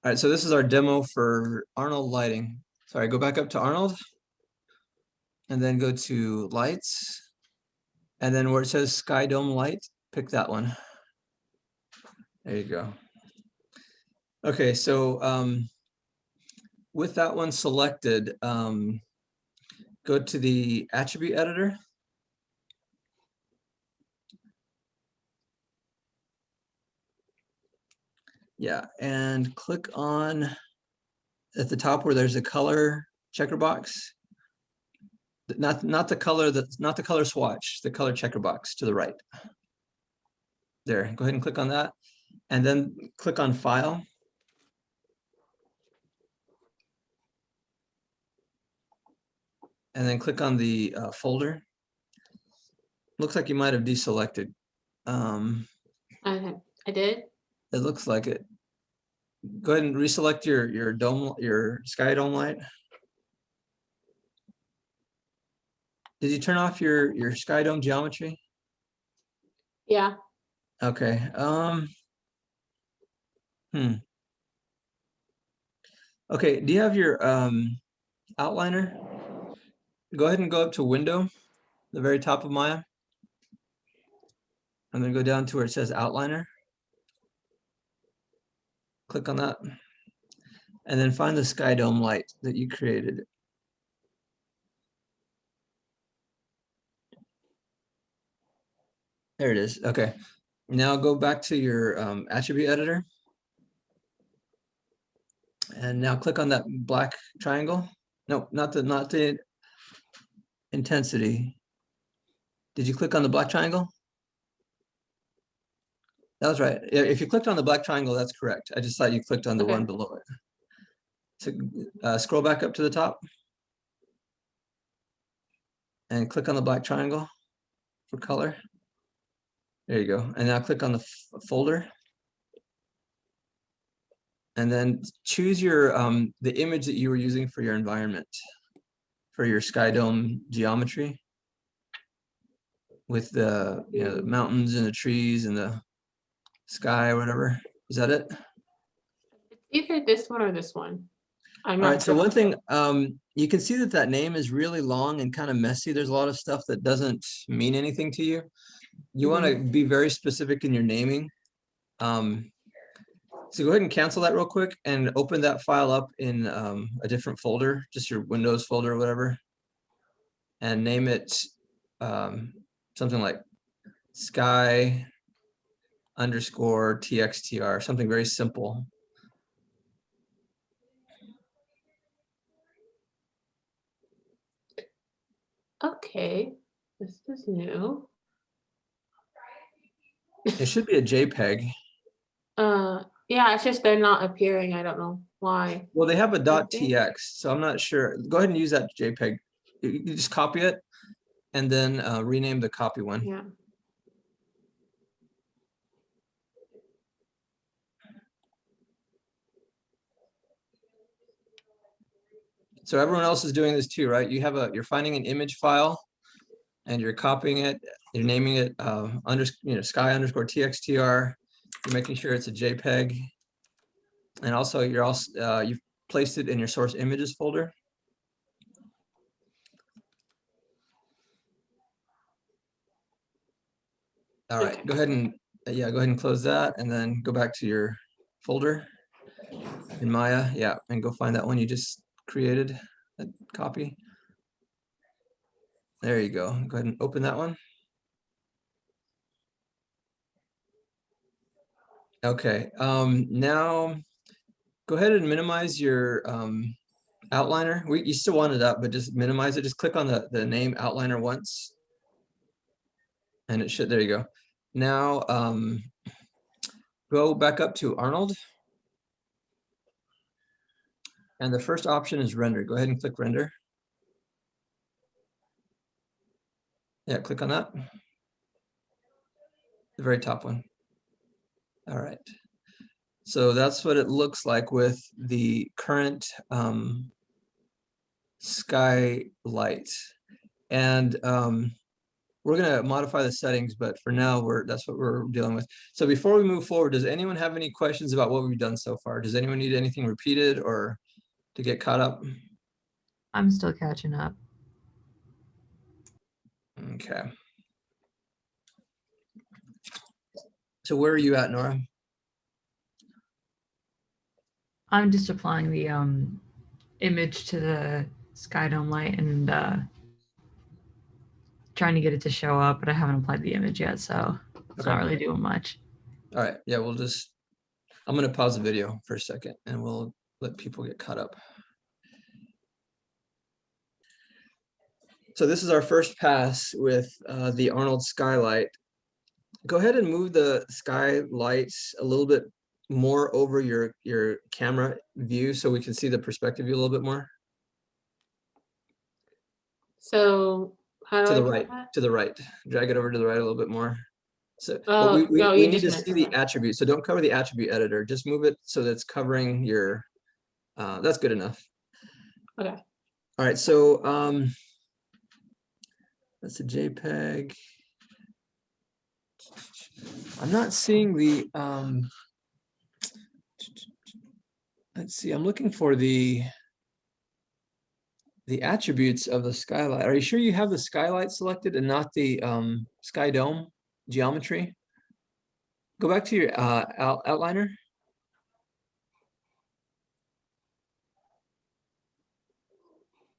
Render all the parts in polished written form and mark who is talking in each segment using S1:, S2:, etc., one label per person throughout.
S1: All right, so this is our demo for Arnold lighting. Sorry, go back up to Arnold and then go to lights. And then where it says Sky Dome light, pick that one. There you go. Okay, so with that one selected, go to the attribute editor. Yeah, and click on at the top where there's a color checker box. Not the color not the color swatch, the color checker box to the right. There, go ahead and click on that, and then click on File. And then click on the folder. Looks like you might have deselected.
S2: Okay, I did.
S1: It looks like it. Go ahead and reselect your dome, your sky dome light. Did you turn off your sky dome geometry?
S2: Yeah.
S1: Okay. Okay. Do you have your outliner? Go ahead and go up to Window, the very top of Maya, and then go down to where it says Outliner. Click on that, and then find the sky dome light that you created. There it is. Okay. Now go back to your attribute editor. And now click on that black triangle. No, not the intensity. Did you click on the black triangle? That was right. If you clicked on the black triangle, that's correct. I just thought you clicked on the one below it. So scroll back up to the top and click on the black triangle for color. There you go. And now click on the folder. And then choose your the image that you were using for your environment, for your sky dome geometry, with the the mountains and the trees and the sky or whatever. Is that it?
S2: It's either this one or this one. I'm
S1: All
S2: not
S1: right,
S2: sure.
S1: so one thing, you can see that that name is really long and kind of messy. There's a lot of stuff that doesn't mean anything to you. You want to be very specific in your naming. So go ahead and cancel that real quick and open that file up in a different folder, just your Windows folder or whatever, and name it something like sky underscore txtr, something very simple.
S2: Okay, this is new.
S1: It should be a JPEG.
S2: Yeah, it's just they're not appearing. I don't know why.
S1: Well, they have a .tx, so I'm not sure. Go ahead and use that JPEG. You just copy it and then rename the copy one.
S2: Yeah.
S1: So everyone else is doing this too, right? You have you're finding an image file and you're copying it. You're naming it sky underscore txtr. You're making sure it's a JPEG, and also you've placed it in your source images folder. All right, go ahead and go ahead and close that, and then go back to your folder in Maya, and go find that one you just created, that copy. There you go. Go ahead and open that one. Okay, now go ahead and minimize your outliner. You still want it up, but just minimize it. Just click on the name outliner once, and it should, there you go. Now go back up to Arnold. And the first option is render. Go ahead and click render. Yeah, click on that. The very top one. All right. So that's what it looks like with the current sky light. And we're gonna modify the settings, but for now, that's what we're dealing with. So before we move forward, does anyone have any questions about what we've done so far? Does anyone need anything repeated or to get caught up?
S3: I'm still catching up.
S1: Okay. So where are you at, Nora?
S3: I'm just applying the image to the sky dome light and trying to get it to show up, but I haven't applied the image yet, so it's
S1: Okay.
S3: not really doing much.
S1: All right. Yeah, I'm gonna pause the video for a second and we'll let people get caught up. So this is our first pass with the Arnold skylight. Go ahead and move the skylights a little bit more over your camera view so we can see the perspective view a little bit more.
S2: So how do
S1: To
S2: I
S1: the
S2: do
S1: right,
S2: that?
S1: to the right. Drag it over to the right a little bit more. So but
S2: Oh, no,
S1: we
S2: you
S1: need
S2: just
S1: to
S2: meant
S1: see
S2: to
S1: the
S2: that.
S1: attributes. So don't cover the attribute editor. Just move it so that's covering your, that's good enough.
S2: Okay.
S1: All right, so that's a JPEG. I'm not seeing the, let's see, I'm looking for the attributes of the skylight. Are you sure you have the skylight selected and not the sky dome geometry? Go back to your outliner.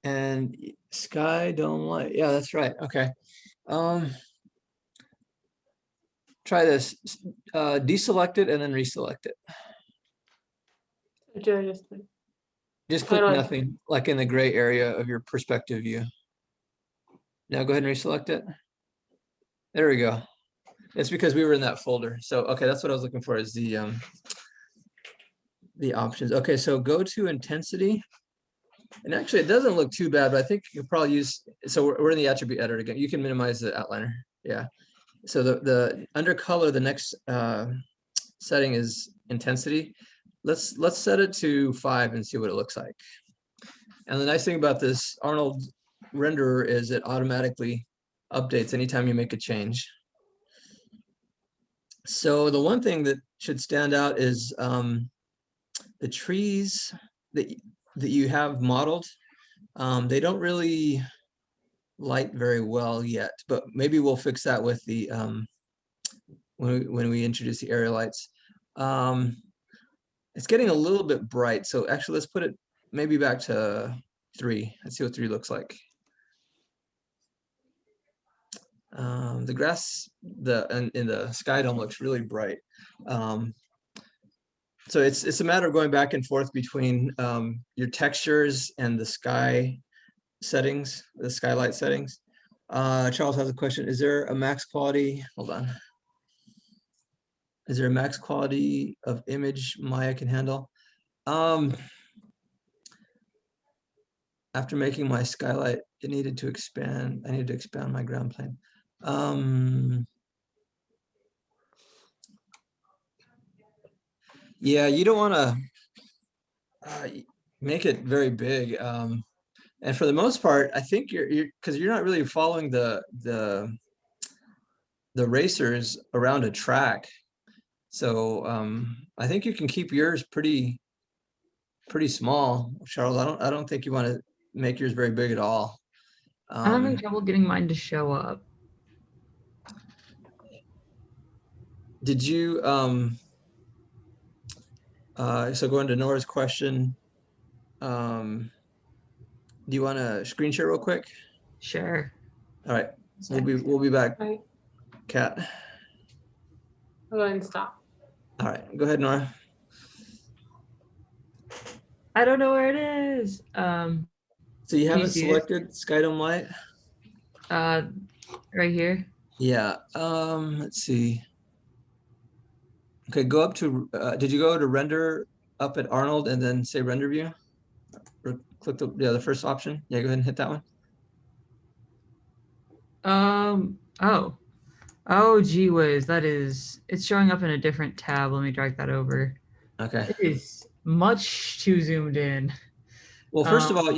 S1: And sky dome light. Yeah, that's right. Okay. Try this. Deselect it and then reselect it.
S2: Do I just
S1: Just
S2: how
S1: click
S2: do I-
S1: nothing, like in the gray area of your perspective view. Now go ahead and reselect it. There we go. It's because we were in that folder. So, okay, that's what I was looking for is the options. Okay, so go to intensity. And actually, it doesn't look too bad, but I think you could probably use, so we're in the attribute editor again. You can minimize the outliner. Yeah. So the under color, the next setting is intensity. Let's set it to 5 and see what it looks like. And the nice thing about this Arnold renderer is it automatically updates anytime you make a change. So the one thing that should stand out is the trees that you have modeled. They don't really light very well yet, but maybe we'll fix that with the when we introduce the area lights. It's getting a little bit bright, so actually let's put it maybe back to 3. Let's see what 3 looks like. The grass in the sky dome looks really bright. So it's a matter of going back and forth between your textures and the sky settings, the skylight settings. Charles has a question. Is there a max quality? Hold on. Is there a max quality of image Maya can handle? After making my skylight, it needed to expand. I needed to expand my ground plane. Yeah, you don't want to make it very big. And for the most part, I think you're because you're not really following the racers around a track. So I think you can keep yours pretty small, Charles. I don't think you want to make yours very big at all.
S3: I'm having trouble getting mine to show up.
S1: Did you so going to Nora's question, do you want to screen share real quick?
S3: Sure.
S1: All right, we'll be back.
S2: Right.
S1: Kat.
S2: I'll go ahead and stop.
S1: All right, go ahead, Nora.
S3: I don't know where it is.
S1: So you haven't
S3: see
S1: selected Sky Dome Light?
S3: Right here.
S1: Yeah. Let's see. Okay, go up to. Did you go to render up at Arnold and then say render view? Or click the first option. Yeah, go ahead and hit that one.
S3: Oh, gee whiz, it's showing up in a different tab. Let me drag that over.
S1: Okay.
S3: It is much too zoomed in.
S1: Well, first of all,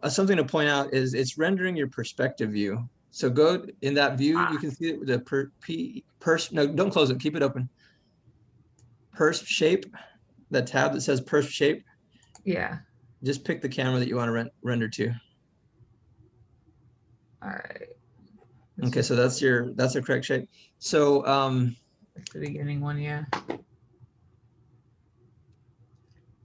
S1: something to point out is it's rendering your perspective view. So go in that view, you can see the purse, no, don't close it, keep it open. Purse shape, that tab that says purse shape,
S3: Yeah.
S1: just pick the camera that you want to render to.
S3: All right.
S1: Okay, so that's the correct shape. So
S3: That's the beginning one, yeah.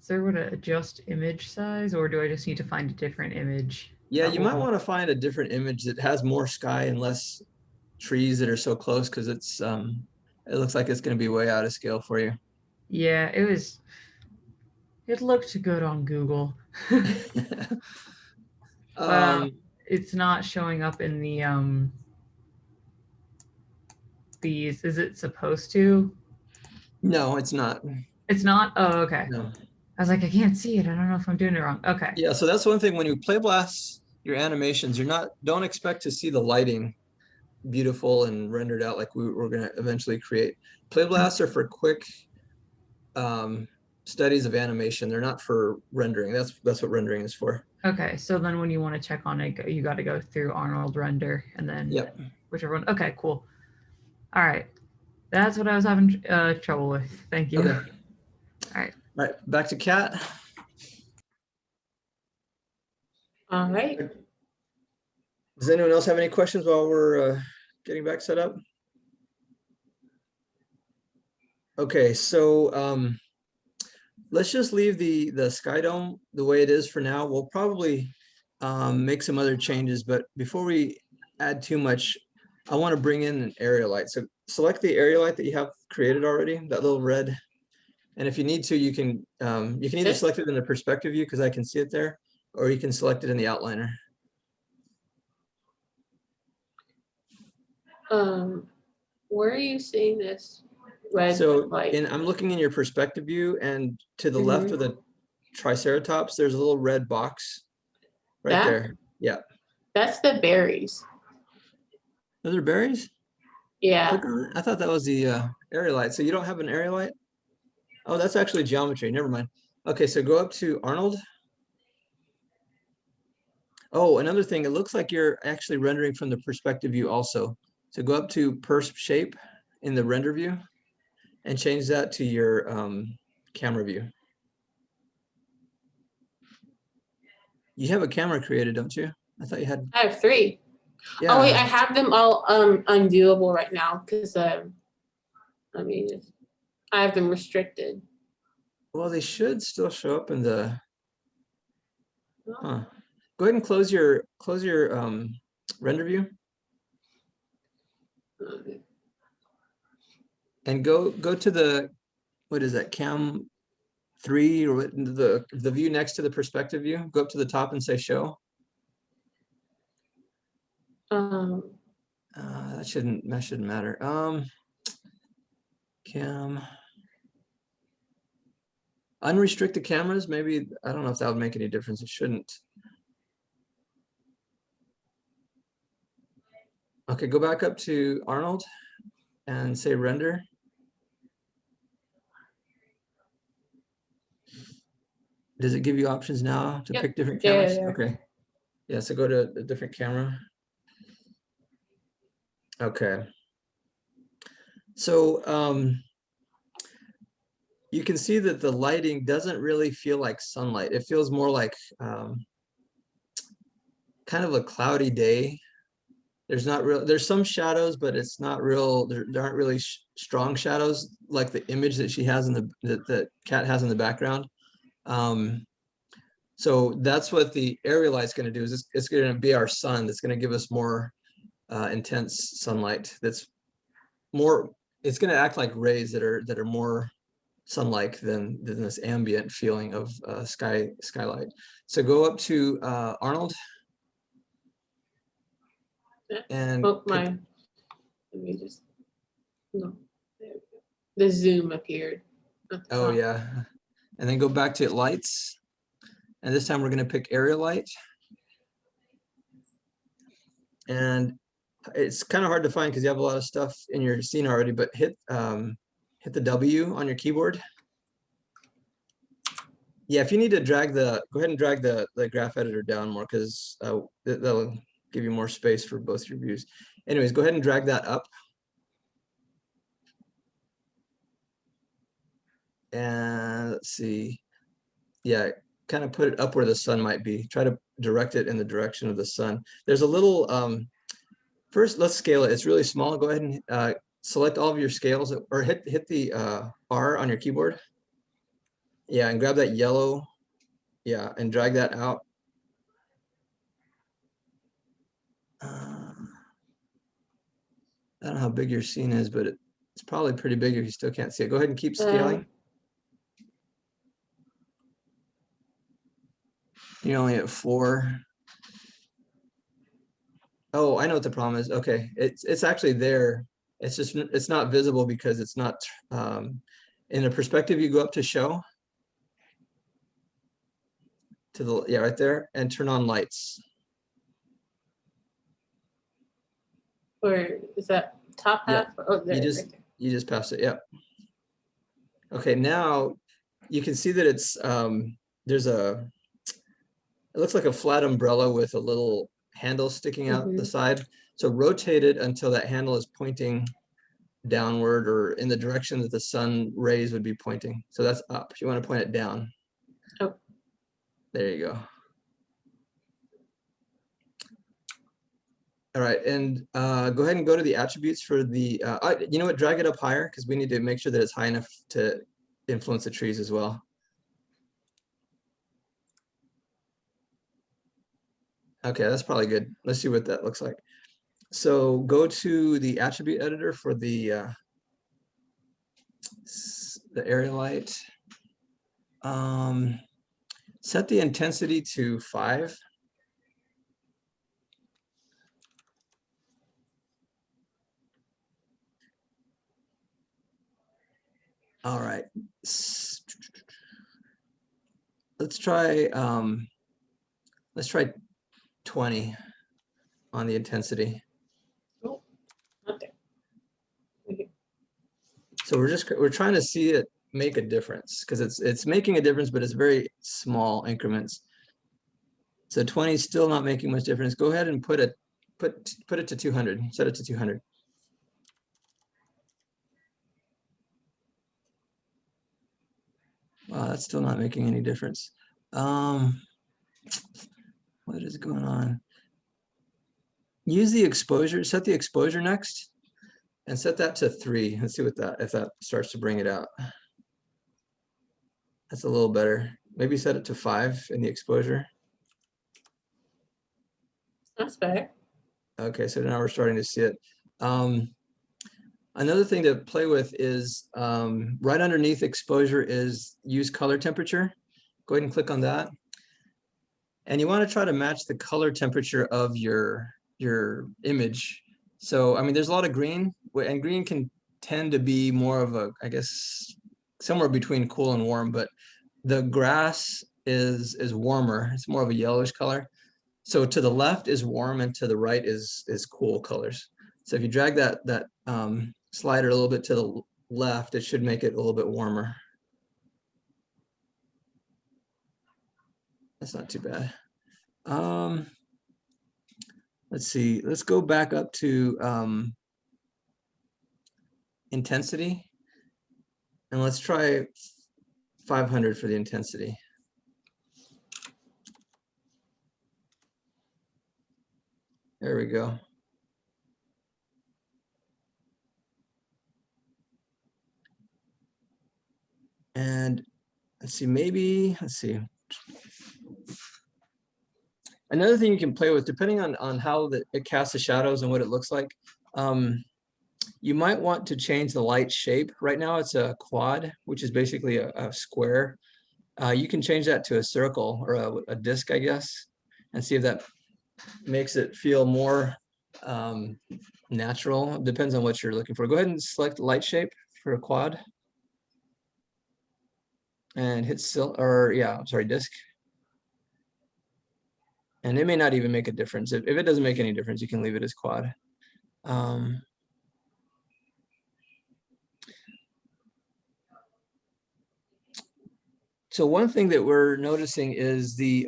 S3: Is there a way to adjust image size, or do I just need to find a different image?
S1: yeah,
S3: that
S1: you might
S3: will-
S1: want to find a different image that has more sky and less trees that are so close, because it's it looks like it's going to be way out of scale for you.
S3: Yeah, it looked good on Google. But it's not showing up in the these. Is it supposed to?
S1: No, it's not.
S3: It's not? Oh, okay.
S1: No.
S3: I was like, I can't see it. I don't know if I'm doing it wrong. Okay.
S1: Yeah, so that's one thing when you play blast your animations, don't expect to see the lighting beautiful and rendered out like we're going to eventually create. Play blasts are for quick studies of animation. They're not for rendering. That's what rendering is for.
S3: Okay, so then when you want to check on it, you got to go through Arnold render and then
S1: Yep.
S3: whichever one. Okay, cool. All right, that's what I was having trouble with. Thank you.
S1: Okay.
S3: All right.
S1: All right, back to Kat.
S2: All right.
S1: Does anyone else have any questions while we're getting back set up? Okay, so let's just leave the sky dome the way it is for now. We'll probably make some other changes, but before we add too much, I want to bring in an area light. So select the area light that you have created already, that little red. And if you need to, you can either select it in the perspective view because I can see it there, or you can select it in the outliner.
S2: Where are you seeing this red
S1: So
S2: light?
S1: I'm looking in your perspective view, and to the left of the Triceratops, there's a little red box right
S2: That?
S1: there. Yeah.
S2: That's the berries.
S1: Those are berries?
S2: Yeah.
S1: Click on it. I thought that was the area light. So you don't have an area light? Oh, that's actually geometry. Never mind. Okay, so go up to Arnold. Oh, another thing, it looks like you're actually rendering from the perspective view also. So go up to Perp Shape in the render view and change that to your camera view. You have a camera created, don't you? I thought you had.
S2: I have 3.
S1: Yeah.
S2: Oh wait, I have them all unviewable right now because I have them restricted.
S1: Well, they should still show up in the. Huh. Go ahead and close your render view and go to the, what is that, cam 3 or the view next to the perspective view. Go up to the top and say show. That shouldn't matter. Cam unrestricted cameras, maybe. I don't know if that would make any difference. It shouldn't. Okay, go back up to Arnold and say render. Does it give you options now to pick different cameras?
S2: Yeah.
S1: Okay. Yeah, so go to a different camera. Okay. So you can see that the lighting doesn't really feel like sunlight. It feels more like kind of a cloudy day. There's some shadows, but it's not real. There aren't really strong shadows like the image that she has in that Kat has in the background. So that's what the area light's going to do, is it's going to be our sun that's going to give us more intense sunlight. That's more, it's going to act like rays that are more sun-like than this ambient feeling of skylight. So go up to Arnold. And
S2: let me just, no, there we go. The zoom appeared.
S1: Oh yeah, and then go back to lights, and this time we're going to pick area light. And it's kind of hard to find because you have a lot of stuff in your scene already, but hit the W on your keyboard. Yeah, if you need to go ahead and drag the graph editor down more, because that'll give you more space for both your views. Anyways, go ahead and drag that up. And let's see. Yeah, kind of put it up where the sun might be. Try to direct it in the direction of the sun. There's a little, first let's scale it. It's really small. Go ahead and select all of your scales, or hit the R on your keyboard. Yeah, and grab that yellow. Yeah, and drag that out. I don't know how big your scene is, but it's probably pretty big if you still can't see it. Go ahead and keep scaling. You're only at 4. Oh, I know what the problem is. Okay, it's actually there. It's just, it's not visible because it's not in the perspective. You go up to show to the, yeah, right there, and turn on lights.
S2: Where is that top half?
S1: Yeah.
S2: Oh, there,
S1: You
S2: right there.
S1: just passed it. Yep. Okay, now you can see that it's there's a, it looks like a flat umbrella with a little handle sticking out the side. So rotate it until that handle is pointing downward or in the direction that the sun rays would be pointing. So that's up. You want to point it down.
S2: Oh.
S1: There you go. All right, and go ahead and go to the attributes for the, you know what, drag it up higher because we need to make sure that it's high enough to influence the trees as well. Okay, that's probably good. Let's see what that looks like. So go to the attribute editor for the area light. Set the intensity to 5. All right. Let's try 20 on the intensity.
S2: Oh, not there. Okay.
S1: So we're trying to see it make a difference because it's making a difference, but it's very small increments. So 20 is still not making much difference. Go ahead and put it to 200. Set it to 200. Wow, that's still not making any difference. What is going on? Use the exposure, set the exposure next, and set that to 3. Let's see what if that starts to bring it out. That's a little better. Maybe set it to 5 in the exposure.
S2: That's better.
S1: Okay, so now we're starting to see it. Another thing to play with is right underneath exposure is use color temperature. Go ahead and click on that. And you want to try to match the color temperature of your image. So, I mean, there's a lot of green, and green can tend to be more of a, I guess, somewhere between cool and warm, but the grass is warmer. It's more of a yellowish color. So to the left is warm and to the right is cool colors. So if you drag that slider a little bit to the left, it should make it a little bit warmer. That's not too bad. Let's see, let's go back up to intensity. And let's try 500 for the intensity. There we go. And let's see, let's see. Another thing you can play with, depending on how it casts the shadows and what it looks like, you might want to change the light shape. Right now it's a quad, which is basically a square. You can change that to a circle or a disc, I guess, and see if that makes it feel more natural. It depends on what you're looking for. Go ahead and select light shape for a quad. And hit disc. And it may not even make a difference. If it doesn't make any difference, you can leave it as quad. So one thing that we're noticing is the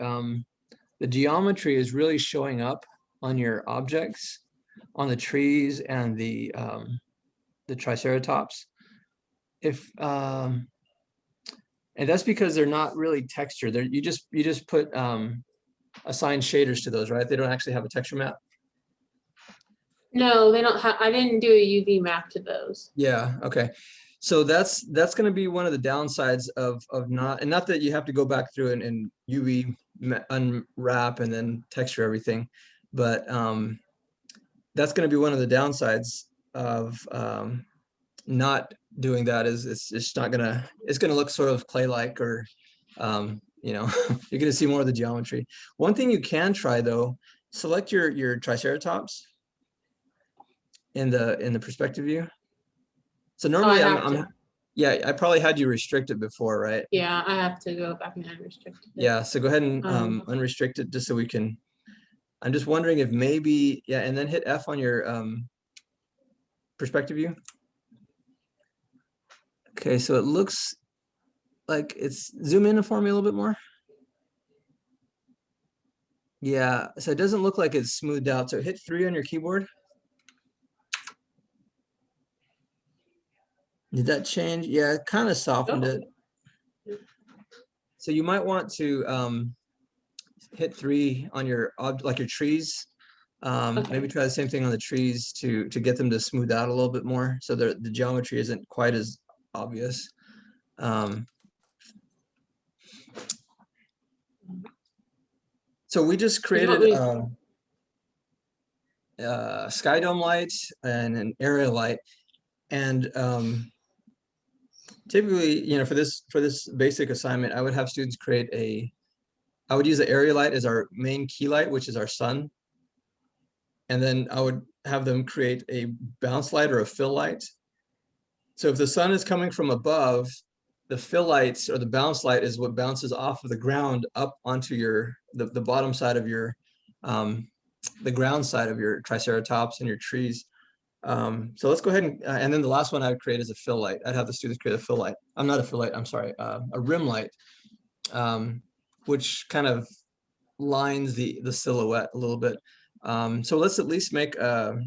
S1: geometry is really showing up on your objects, on the trees and the triceratops. If and that's because they're not really textured. They're you just put assigned shaders to those, right? They don't actually have a texture map.
S2: No, they don't have, I didn't do a UV map to those.
S1: Yeah, okay. So that's going to be one of the downsides of not, and not that you have to go back through and UV unwrap and then texture everything, but that's going to be one of the downsides of not doing that. Is it's not gonna, it's gonna look sort of clay-like, or you know, you're gonna see more of the geometry. One thing you can try though, select your triceratops in the perspective view. So normally yeah, I probably had you restricted before, right?
S2: Yeah, I have to go back and unrestrict it.
S1: Yeah, so go ahead and unrestrict it just so we can, I'm just wondering if maybe, yeah, and then hit F on your perspective view. Okay, so it looks like it's, zoom in for me a little bit more. Yeah, so it doesn't look like it's smoothed out. So hit 3 on your keyboard. Did that change? Yeah, it kind of softened it. So you might want to hit 3 on your like your trees. Maybe try the same thing on the trees to get them to smooth out a little bit more, so the geometry isn't quite as obvious. So we just created sky dome light and an area light, and typically, you know, for this basic assignment, I would have students create I would use the area light as our main key light, which is our sun, and then I would have them create a bounce light or a fill light. So if the sun is coming from above, the fill lights or the bounce light is what bounces off of the ground up onto the bottom side of your the ground side of your triceratops and your trees. So let's go ahead and then the last one I would create is a fill light. I'd have the students create a fill light. I'm not a fill light, I'm sorry, a rim light, which kind of lines the silhouette a little bit. So let's at least make a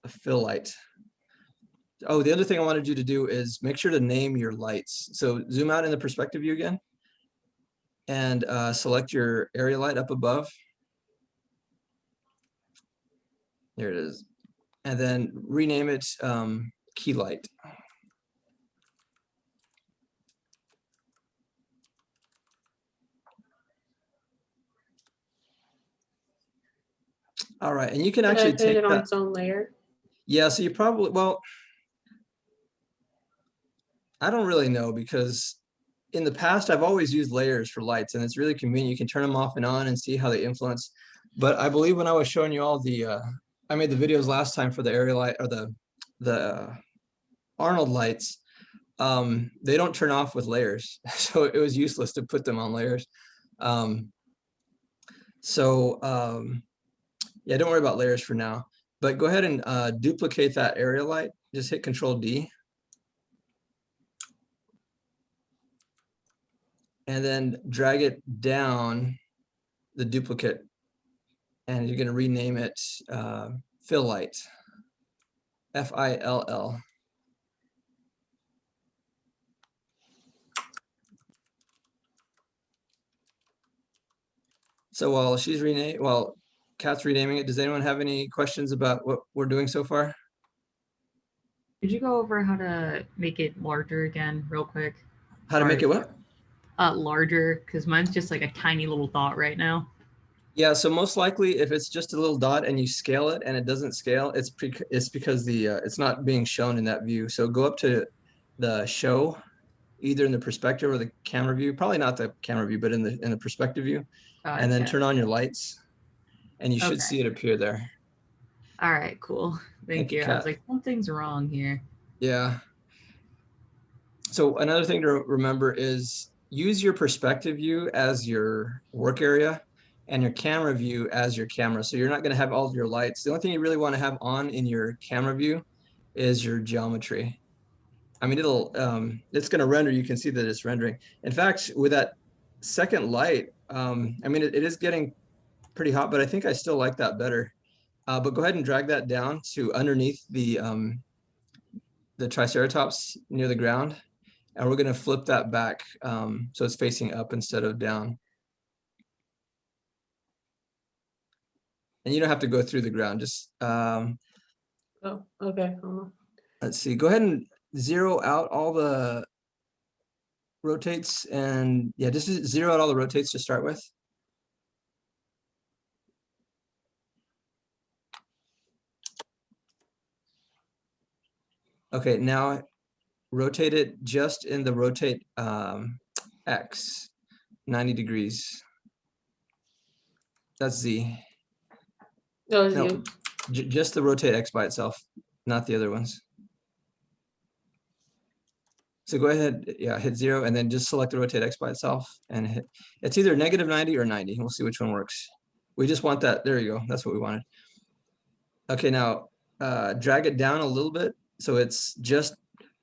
S1: fill light. Oh, the other thing I wanted you to do is make sure to name your lights. So zoom out in the perspective view again, and select your area light up above. There it is. And then rename it key light. All right, and you can actually take
S2: it on
S1: that.
S2: its own layer.
S1: Yeah, so you probably, well, I don't really know, because in the past I've always used layers for lights, and it's really convenient. You can turn them off and on and see how they influence. But I believe when I was showing you all the, I made the videos last time for the area light or the Arnold lights, they don't turn off with layers, so it was useless to put them on layers. Yeah, don't worry about layers for now, but go ahead and duplicate that area light. Just hit Control D. And then drag it down the duplicate, and you're going to rename it fill light, F-I-L-L. So while Kat's renaming it, does anyone have any questions about what we're doing so far?
S3: Could you go over how to make it larger again real quick?
S1: How to make it what?
S3: Larger, because mine's just like a tiny little dot right now.
S1: Yeah, so most likely if it's just a little dot and you scale it and it doesn't scale, it's because it's not being shown in that view. So go up to the show, either in the perspective or the camera view, probably not the camera view, but in the perspective view, and then turn on your lights, and you should see it appear there.
S3: All right, cool. Thank you. I was like, something's wrong here.
S1: Yeah. So another thing to remember is use your perspective view as your work area and your camera view as your camera. So you're not going to have all of your lights. The only thing you really want to have on in your camera view is your geometry. I mean, it's going to render. You can see that it's rendering. In fact, with that second light, I mean, it is getting pretty hot, but I think I still like that better. but go ahead and drag that down to underneath the Triceratops near the ground. And we're gonna flip that back so it's facing up instead of down. And you don't have to go through the ground, just,
S2: Oh, okay.
S1: let's see, go ahead and zero out all the rotates and yeah, just zero out all the rotates to start with. Okay, now rotate it just in the rotate X, 90 degrees. That's Z.
S2: Oh, it's
S1: No,
S2: you.
S1: just the rotate X by itself, not the other ones. So go ahead, yeah, hit 0 and then just select the rotate X by itself and hit, it's either -90 or 90. We'll see which one works. We just want that, there you go, that's what we wanted. Okay, now drag it down a little bit so it's just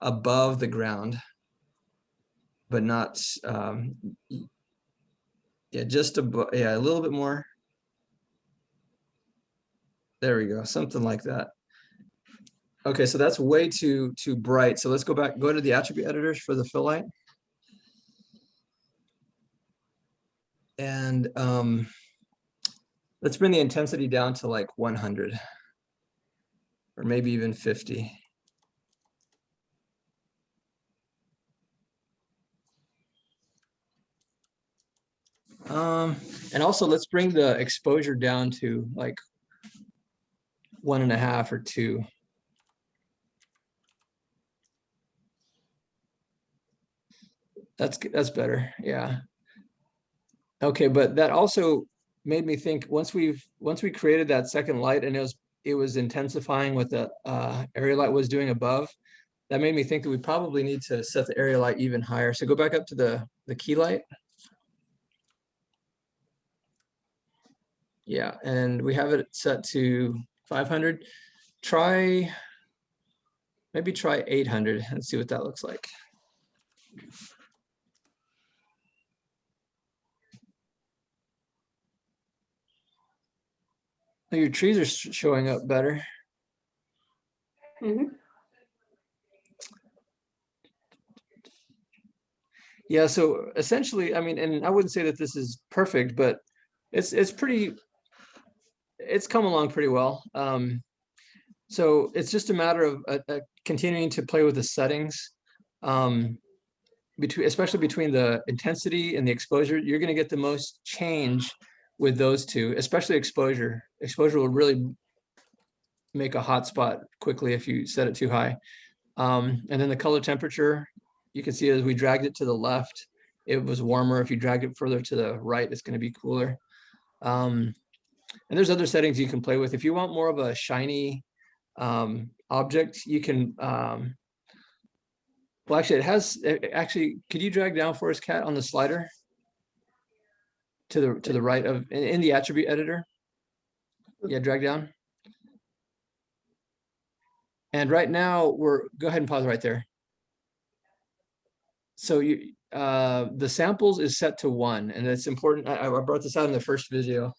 S1: above the ground, but not, yeah, just above, yeah, a little bit more. There we go, something like that. Okay, so that's way too bright. So let's go back, go to the attribute editors for the fill light. And let's bring the intensity down to like 100 or maybe even 50. And also let's bring the exposure down to like 1.5 or 2. That's better, yeah. Okay, but that also made me think once we created that second light and it was intensifying what the area light was doing above, that made me think that we probably need to set the area light even higher. So go back up to the key light. Yeah, and we have it set to 500. Maybe try 800 and see what that looks like. Oh, your trees are showing up better.
S2: Mm-hmm.
S1: Yeah, so essentially, I mean, and I wouldn't say that this is perfect, but it's come along pretty well. So it's just a matter of continuing to play with the settings, especially between the intensity and the exposure. You're going to get the most change with those two, especially exposure. Exposure will really make a hot spot quickly if you set it too high. And then the color temperature, you can see as we dragged it to the left, it was warmer. If you drag it further to the right, it's going to be cooler. And there's other settings you can play with. If you want more of a shiny object, you can, well, actually could you drag down for us, Kat, on the slider to the right of, in the attribute editor? Yeah, drag down. And right now go ahead and pause right there. So the samples is set to 1, and it's important. I brought this out in the first video.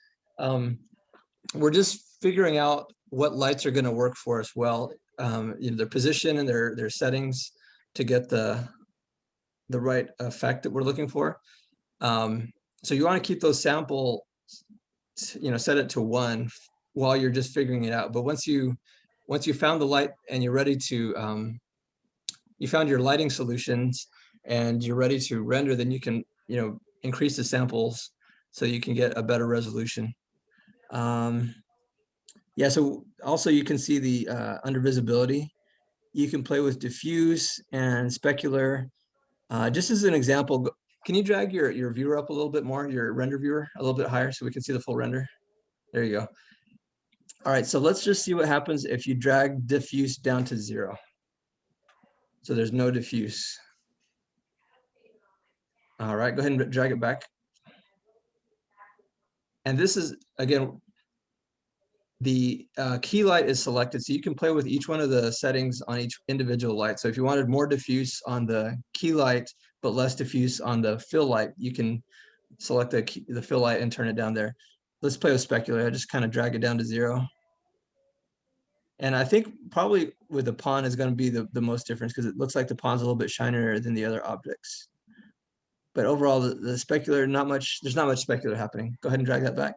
S1: We're just figuring out what lights are going to work for us well, their position and their settings to get the right effect that we're looking for. So you want to keep those sample, set it to 1 while you're just figuring it out. But once you found the light and you're ready to, you found your lighting solutions and you're ready to render, then you can, increase the samples so you can get a better resolution. Yeah, so also you can see the under visibility. You can play with diffuse and specular. Just as an example, can you drag your viewer up a little bit more, your render viewer a little bit higher so we can see the full render? There you go. All right, so let's just see what happens if you drag diffuse down to 0. So there's no diffuse. All right, go ahead and drag it back. And this is, again, the key light is selected, so you can play with each one of the settings on each individual light. So if you wanted more diffuse on the key light, but less diffuse on the fill light, you can select the fill light and turn it down there. Let's play with specular. I just kind of drag it down to 0. And I think probably with the pawn is going to be the most difference because it looks like the pawn's a little bit shinier than the other objects. But overall, the specular, there's not much specular happening. Go ahead and drag that back.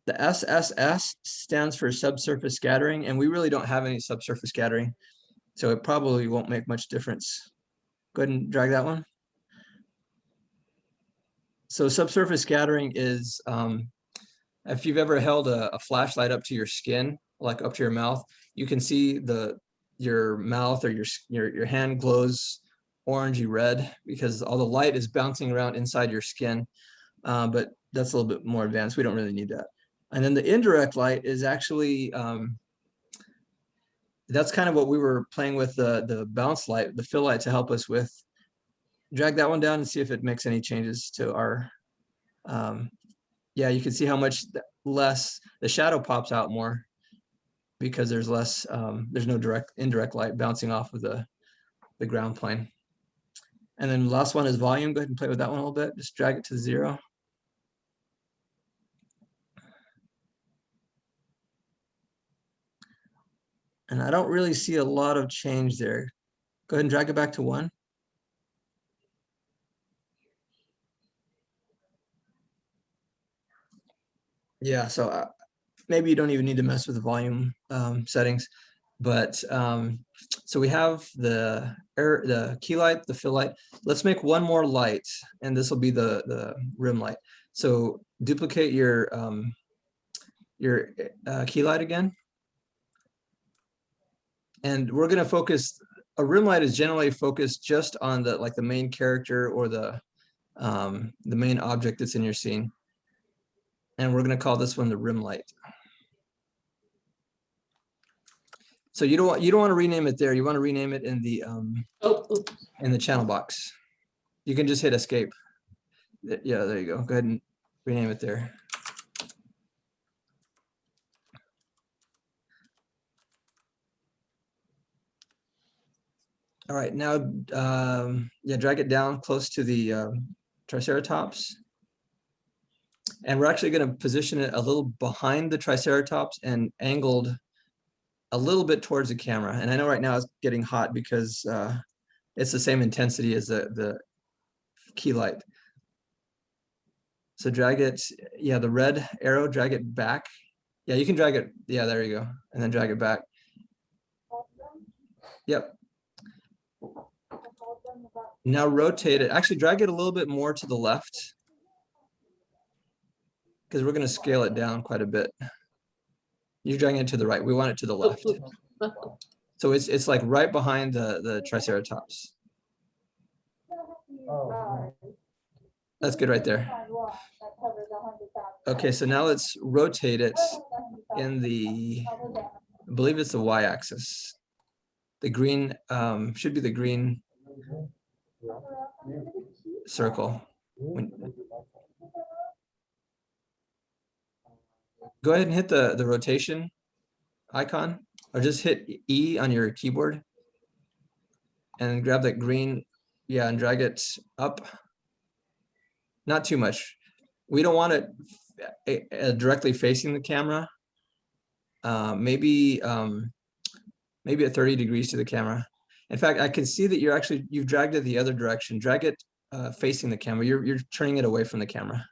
S1: The SSS stands for subsurface scattering, and we really don't have any subsurface scattering, so it probably won't make much difference. Go ahead and drag that one. So subsurface scattering is, if you've ever held a flashlight up to your skin, like up to your mouth, you can see your mouth or your hand glows orangey red because all the light is bouncing around inside your skin. But that's a little bit more advanced. We don't really need that. And then the indirect light is actually, that's kind of what we were playing with the bounce light, the fill light to help us with. Drag that one down and see if it makes any changes to our, yeah, you can see how much less the shadow pops out more because there's less, there's no indirect light bouncing off of the ground plane. And then the last one is volume. Go ahead and play with that one a little bit. Just drag it to 0. And I don't really see a lot of change there. Go ahead and drag it back to 1. Yeah, so maybe you don't even need to mess with the volume settings, but so we have the key light, the fill light. Let's make one more light, and this will be the rim light. So duplicate your key light again, and we're going to focus. A rim light is generally focused just on the main character or the main object that's in your scene. And we're going to call this one the rim light. So you don't want to rename it there. You want to rename it in the channel box. You can just hit escape. Yeah, there you go. Go ahead and rename it there. All right, now yeah, drag it down close to the Triceratops. And we're actually going to position it a little behind the Triceratops and angled a little bit towards the camera. And I know right now it's getting hot because it's the same intensity as the key light. So drag it, yeah, the red arrow, drag it back. Yeah, you can drag it. Yeah, there you go. And then drag it back. Yep. Now rotate it. Actually, drag it a little bit more to the left because we're going to scale it down quite a bit. You're dragging it to the right. We want it to the left. So it's like right behind the Triceratops. That's good right there. Okay, so now let's rotate it in the, I believe it's the y-axis. The green should be the green circle. Go ahead and hit the rotation icon, or just hit E on your keyboard and grab that green, yeah, and drag it up. Not too much. We don't want it directly facing the camera. Maybe at 30 degrees to the camera. In fact, I can see that you've dragged it the other direction. Drag it facing the camera. You're turning it away from the camera.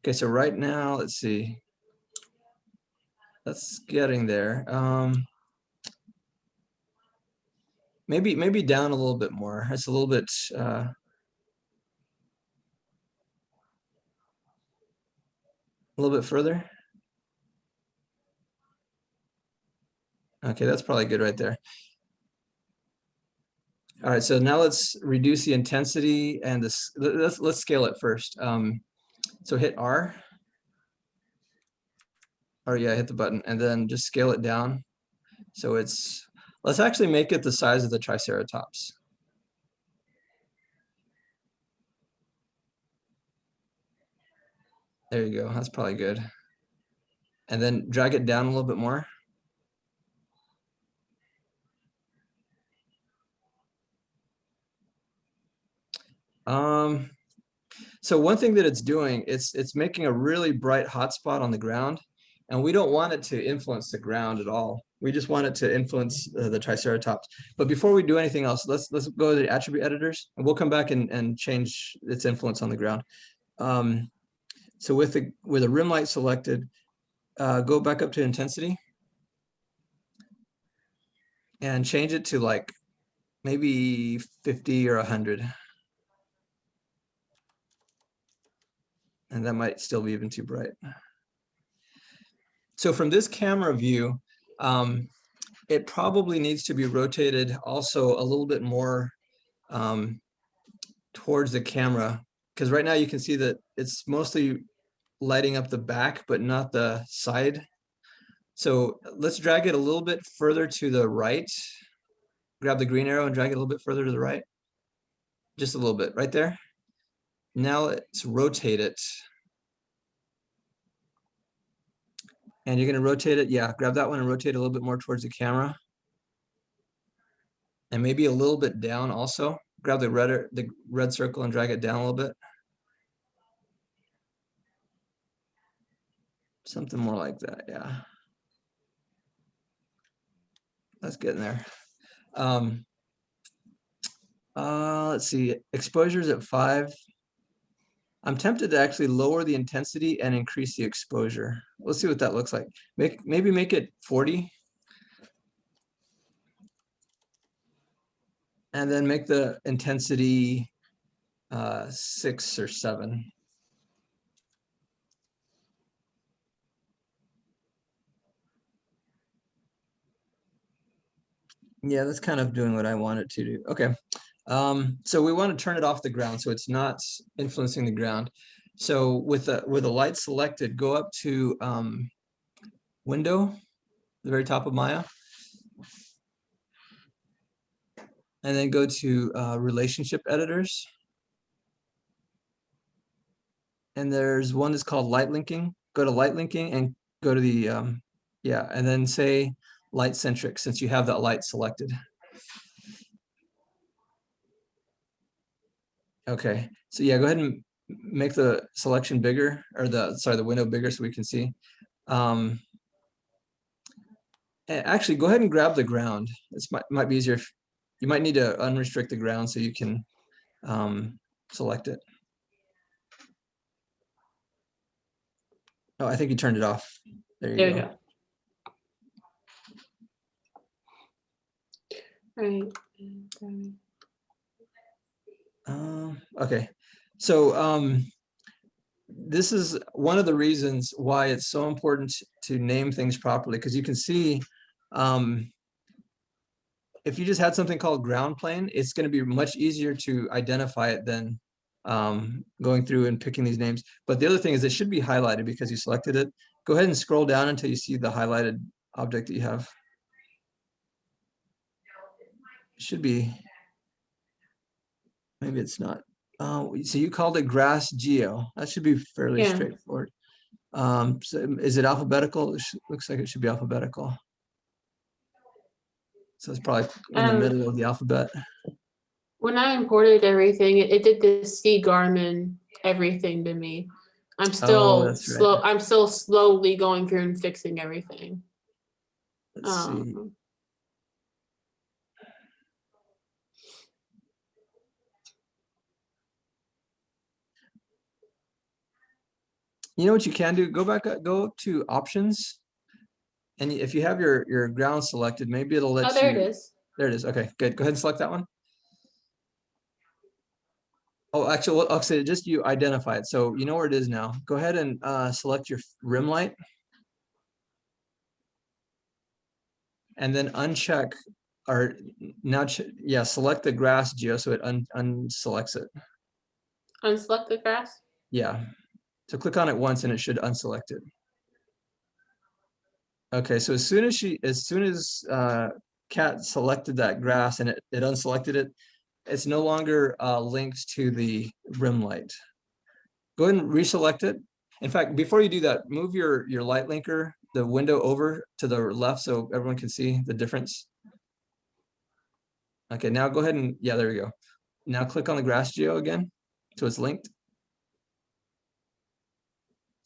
S1: Okay, so right now, let's see. That's getting there. Maybe down a little bit more. It's a little bit. A little bit further. Okay, that's probably good right there. All right, so now let's reduce the intensity and this. Let's scale it first. So hit R. Or yeah, hit the button and then just scale it down. So let's actually make it the size of the Triceratops. There you go. That's probably good. And then drag it down a little bit more. So one thing that it's doing, it's making a really bright hotspot on the ground, and we don't want it to influence the ground at all. We just want it to influence the Triceratops. But before we do anything else, let's go to the attribute editors, and we'll come back and change its influence on the ground. So with a rim light selected, go back up to intensity and change it to like maybe 50 or 100. And that might still be even too bright. So from this camera view, it probably needs to be rotated also a little bit more towards the camera, because right now you can see that it's mostly lighting up the back, but not the side. So let's drag it a little bit further to the right. Grab the green arrow and drag it a little bit further to the right. Just a little bit right there. Now let's rotate it. And you're going to rotate it. Yeah, grab that one and rotate a little bit more towards the camera. And maybe a little bit down also. Grab the red circle and drag it down a little bit. Something more like that, yeah. Let's get in there. Let's see, exposures at 5. I'm tempted to actually lower the intensity and increase the exposure. Let's see what that looks like. Maybe make it 40. And then make the intensity 6 or 7. Yeah, that's kind of doing what I want it to do. Okay. So we want to turn it off the ground so it's not influencing the ground. So with the light selected, go up to window, the very top of Maya. And then go to relationship editors. And there's one that's called light linking. Go to light linking and go to the, yeah, and then say light centric since you have that light selected. Okay, so yeah, go ahead and make the selection bigger, or the window bigger so we can see. And actually, go ahead and grab the ground. This might be easier. You might need to unrestrict the ground so you can select it. Oh, I think you turned it off. There you go.
S2: Right.
S1: Okay, so this is one of the reasons why it's so important to name things properly, because you can see if you just had something called ground plane, it's going to be much easier to identify it than going through and picking these names. But the other thing is it should be highlighted because you selected it. Go ahead and scroll down until you see the highlighted object that you have. It should be, maybe it's not. So you called it grass geo. That should be fairly straightforward. So is it alphabetical? It looks like it should be alphabetical. So it's probably in the middle of the alphabet.
S2: When I imported everything, it did this C Garmin everything to me. I'm still slow. Right. I'm still slowly going through and fixing everything.
S1: Let's see. You know what you can do? Go back, go up to options. And if you have your ground selected, maybe it'll let you.
S2: Oh, there it is.
S1: There it is. Okay, good. Go ahead and select that one. Oh, actually, I'll say just you identify it. So you know where it is now. Go ahead and select your rim light. And then uncheck, or now, yeah, select the grass geo so it unselects it.
S2: Unselect the grass?
S1: Yeah. So click on it once and it should unselect it. Okay, so as soon as Kat selected that grass and it unselected it, it's no longer linked to the rim light. Go ahead and reselect it. In fact, before you do that, move your light linker, the window over to the left so everyone can see the difference. Okay, now go ahead and, yeah, there we go. Now click on the grass geo again, so it's linked.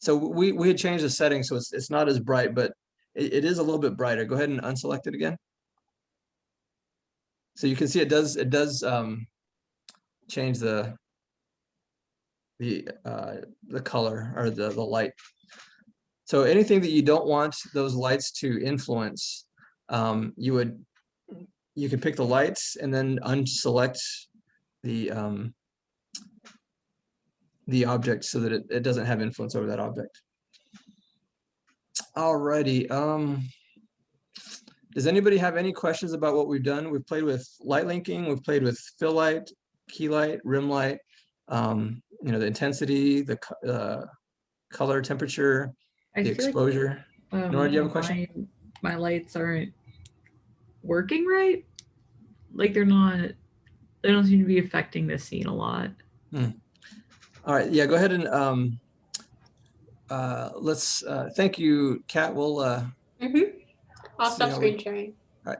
S1: So we had changed the setting, so it's not as bright, but it is a little bit brighter. Go ahead and unselect it again. So you can see it does change the color or the light. So anything that you don't want those lights to influence, you can pick the lights and then unselect the object so that it doesn't have influence over that object. Alrighty. Does anybody have any questions about what we've done? We've played with light linking, we've played with fill light, key light, rim light, the intensity, the color, temperature, the exposure.
S3: Like,
S1: Nora, do you have a question?
S3: My lights aren't working right. Like they don't seem to be affecting the scene a lot.
S1: All right, yeah, go ahead and let's thank you, Kat. We'll
S2: I'll stop screen sharing.
S1: All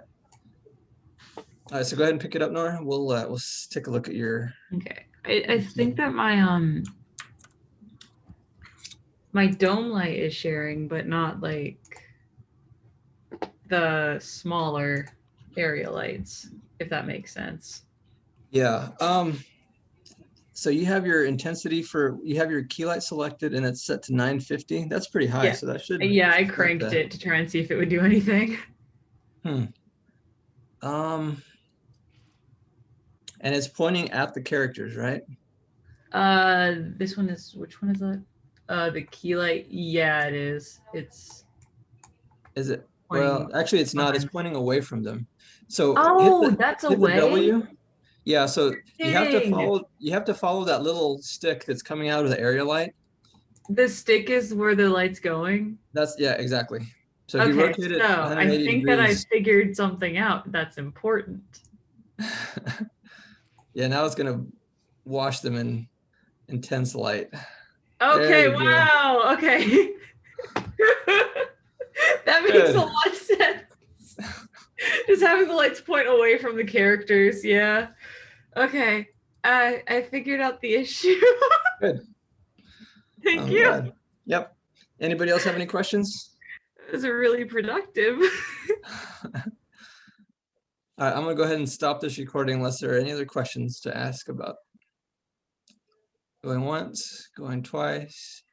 S1: right, so go ahead and pick it up, Nora. We'll take a look at your.
S3: Okay, I think that my dome light is sharing, but not like the smaller area lights, if that makes sense.
S1: Yeah. So you have your intensity you have your key light selected and it's set to 950. That's pretty high.
S3: Yeah.
S1: So that should.
S3: Yeah, I cranked it to try and see if it would do anything.
S1: And it's pointing at the characters, right?
S3: This one is, which one is that? The key light. Yeah, it is.
S1: Is it? Well, actually it's not. It's pointing away from them. So
S3: that's
S1: hit
S3: away.
S1: The W. Yeah, so you have to follow that little stick that's coming out of the area light.
S3: The stick is where the light's going?
S1: Yeah, exactly. So if you rotate it 180
S3: I think
S1: degrees,
S3: that I figured something out that's important.
S1: Yeah, now it's gonna wash them in intense light.
S3: Okay, wow. Go. Okay. That makes a lot of sense. Just having the lights point away from the characters, yeah. Okay, I figured out the issue.
S1: Good.
S3: Thank you.
S1: Glad. Yep. Anybody else have any questions?
S3: It was really productive.
S1: All right, I'm gonna go ahead and stop this recording unless there are any other questions to ask about. Going once, going twice.